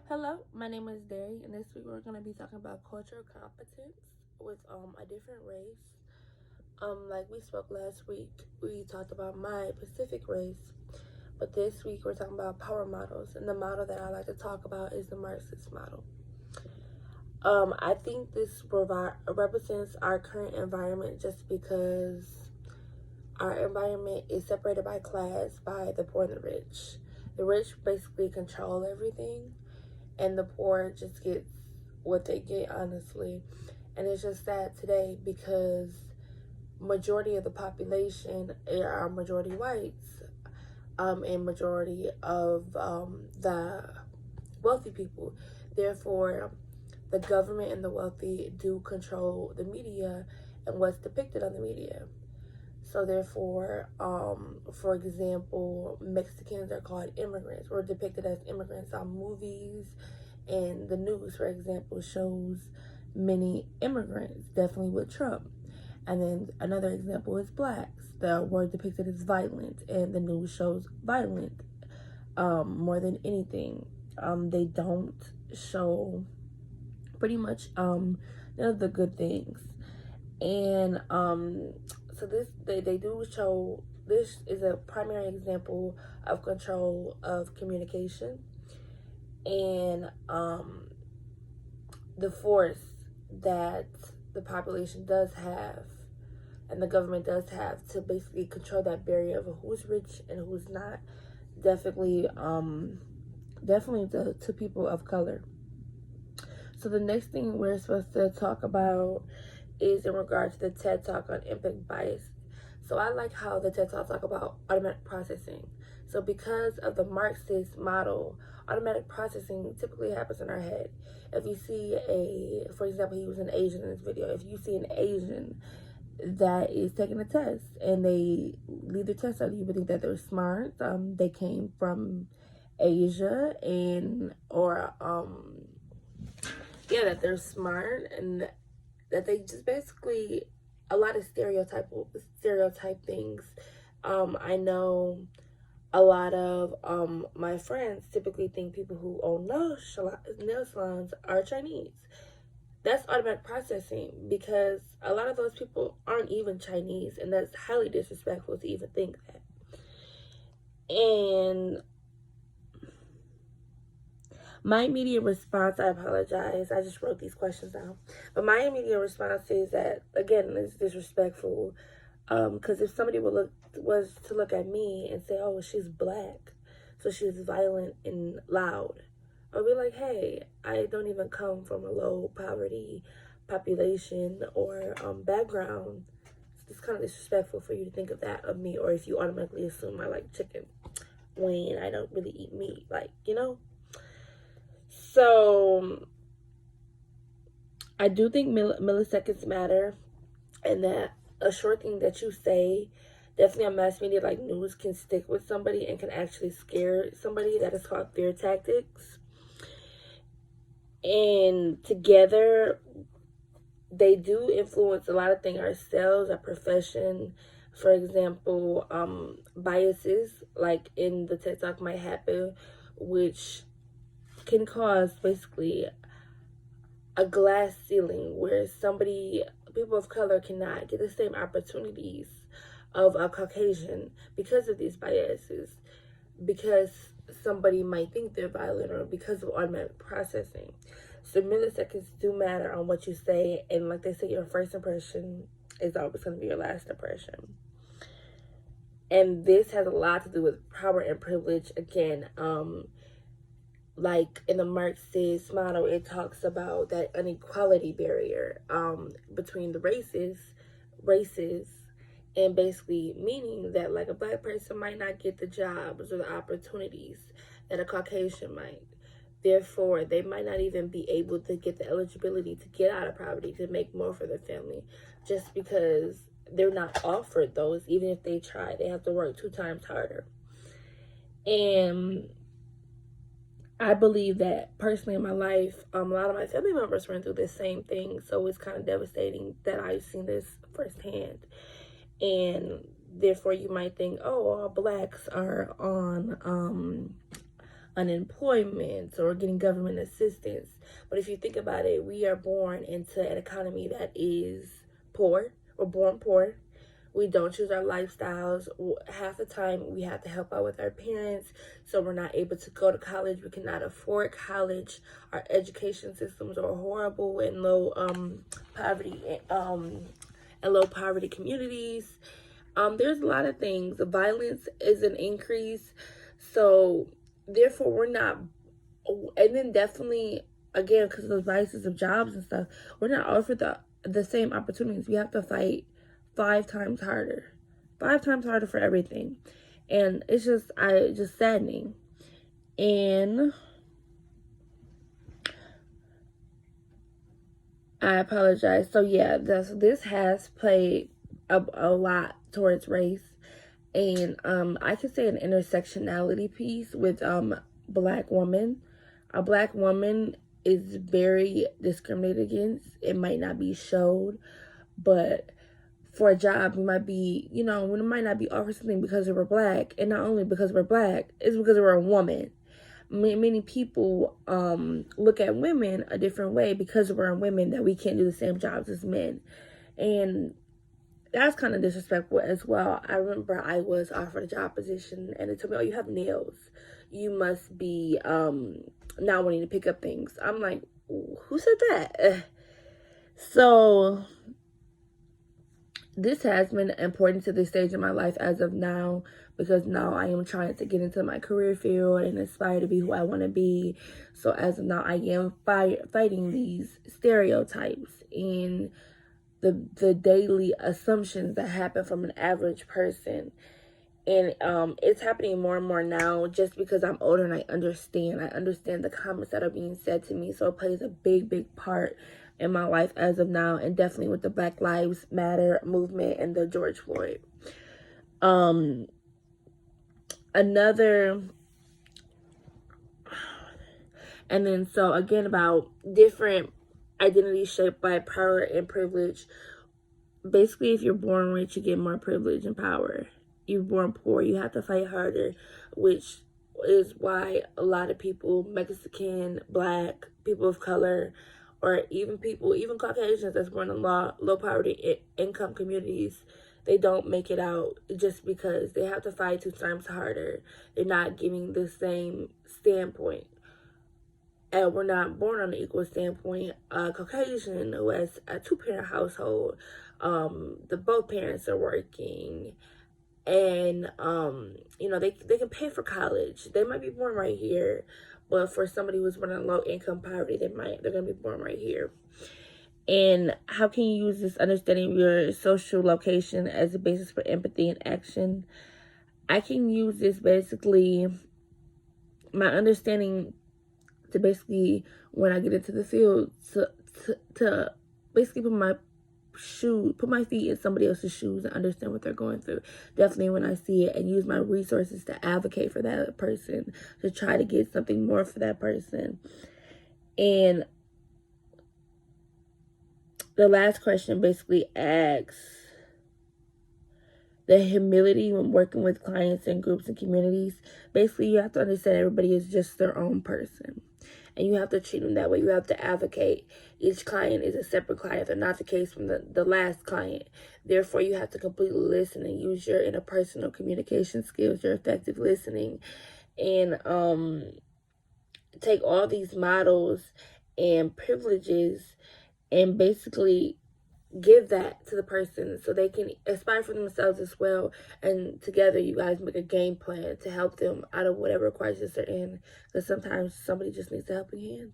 Hello, my name is Derry, and this week we're going to be talking about cultural competence with a different race. Like we spoke last week, we talked about my Pacific race, but this week we're talking about power models, and the model that I like to talk about is the Marxist model. I think this represents our current environment just because our environment is separated by class, by the poor and the rich. The rich basically control everything, and the poor just gets what they get, honestly. And it's just sad today because majority of the population are majority whites, and majority of the wealthy people. Therefore, the government and the wealthy do control the media and what's depicted on the media. So therefore, for example, Mexicans are called immigrants or depicted as immigrants on movies, and the news, for example, shows many immigrants, definitely with Trump. And then another example is blacks. The word depicted as violent, and the news shows violent more than anything. They don't show pretty much none of the good things. And so they do show, this is a primary example of control of communication, and the force that the population does have and the government does have to basically control that barrier of who's rich and who's not, definitely to people of color. So the next thing we're supposed to talk about is in regard to the TED Talk on impact bias. So I like how the TED Talk about automatic processing. So because of the Marxist model, automatic processing typically happens in our head. If you see for example, he was an Asian in this video. If you see an Asian that is taking a test and they leave the test out, you would think that they're smart. They came from Asia, that they're smart, and that they just basically a lot of stereotype things. I know a lot of my friends typically think people who own nail salons are Chinese. That's automatic processing because a lot of those people aren't even Chinese, and that's highly disrespectful to even think that. And my immediate response, I apologize, I just wrote these questions down. But my immediate response is that, again, it's disrespectful. Because if somebody was to look at me and say, oh, she's black, so she's violent and loud, I'll be like, hey, I don't even come from a low poverty population or background. It's kind of disrespectful for you to think of that of me, or if you automatically assume I like chicken when I don't really eat meat, So I do think milliseconds matter, and that a short thing that you say, definitely on mass media like news, can stick with somebody and can actually scare somebody. That is called fear tactics. And together, they do influence a lot of things, ourselves, our profession. For example, biases, like in the TED Talk, might happen, which can cause basically a glass ceiling where people of color cannot get the same opportunities of a Caucasian because of these biases, because somebody might think they're violent, or because of automatic processing. So milliseconds do matter on what you say, and like they say, your first impression is always going to be your last impression. And this has a lot to do with power and privilege. Again, like in the Marxist model, it talks about that inequality barrier between the races, and basically meaning that like a black person might not get the jobs or the opportunities that a Caucasian might. Therefore, they might not even be able to get the eligibility to get out of poverty, to make more for their family, just because they're not offered those. Even if they try, they have to work 2 times harder. And I believe that personally in my life, a lot of my family members went through the same thing. So it's kind of devastating that I've seen this firsthand. And therefore you might think, oh, all blacks are on unemployment or getting government assistance. But if you think about it, we are born into an economy that is poor. We're born poor. We don't choose our lifestyles. Half the time we have to help out with our parents, so we're not able to go to college. We cannot afford college. Our education systems are horrible in low poverty and low poverty communities. There's a lot of things. The violence is an increase, so therefore we're not. And then definitely again, because of the vices of jobs and stuff, we're not offered the same opportunities. We have to fight 5 times harder, 5 times harder for everything, and it's just saddening. And I apologize. So yeah, this has played a lot towards race, and I could say an intersectionality piece with Black woman. A Black woman is very discriminated against. It might not be showed, but for a job, we might be, we might not be offered something because we're Black, and not only because we're Black, it's because we're a woman. Many people look at women a different way because we're women, that we can't do the same jobs as men, and that's kind of disrespectful as well. I remember I was offered a job position, and they told me, "Oh, you have nails. You must be not wanting to pick up things." I'm like, who said that? So this has been important to this stage in my life as of now, because now I am trying to get into my career field and aspire to be who I want to be. So as of now, I am fighting these stereotypes and the daily assumptions that happen from an average person. And it's happening more and more now, just because I'm older and I understand the comments that are being said to me. So it plays a big part in my life as of now, and definitely with the Black Lives Matter movement and the George Floyd. And then so again, about different identities shaped by power and privilege. Basically, if you're born rich, you get more privilege and power. You're born poor, you have to fight harder, which is why a lot of people, Mexican, Black, people of color, or even Caucasians that's born in low poverty income communities, they don't make it out, just because they have to fight 2 times harder. They're not giving the same standpoint. And we're not born on an equal standpoint. Caucasian who has a 2-parent household, both parents are working, and they can pay for college. They might be born right here, but for somebody who's born in low income poverty, they're gonna be born right here. And how can you use this understanding of your social location as a basis for empathy and action? I can use this, basically, my understanding, to basically, when I get into the field, to basically put my feet in somebody else's shoes and understand what they're going through. Definitely when I see it, and use my resources to advocate for that person, to try to get something more for that person. And the last question basically asks the humility when working with clients and groups and communities. Basically, you have to understand everybody is just their own person, and you have to treat them that way. You have to advocate. Each client is a separate client. They're not the case from the last client. Therefore, you have to completely listen and use your interpersonal communication skills, your effective listening, and take all these models and privileges and basically give that to the person so they can aspire for themselves as well. And together you guys make a game plan to help them out of whatever crisis they're in, because sometimes somebody just needs a helping hand.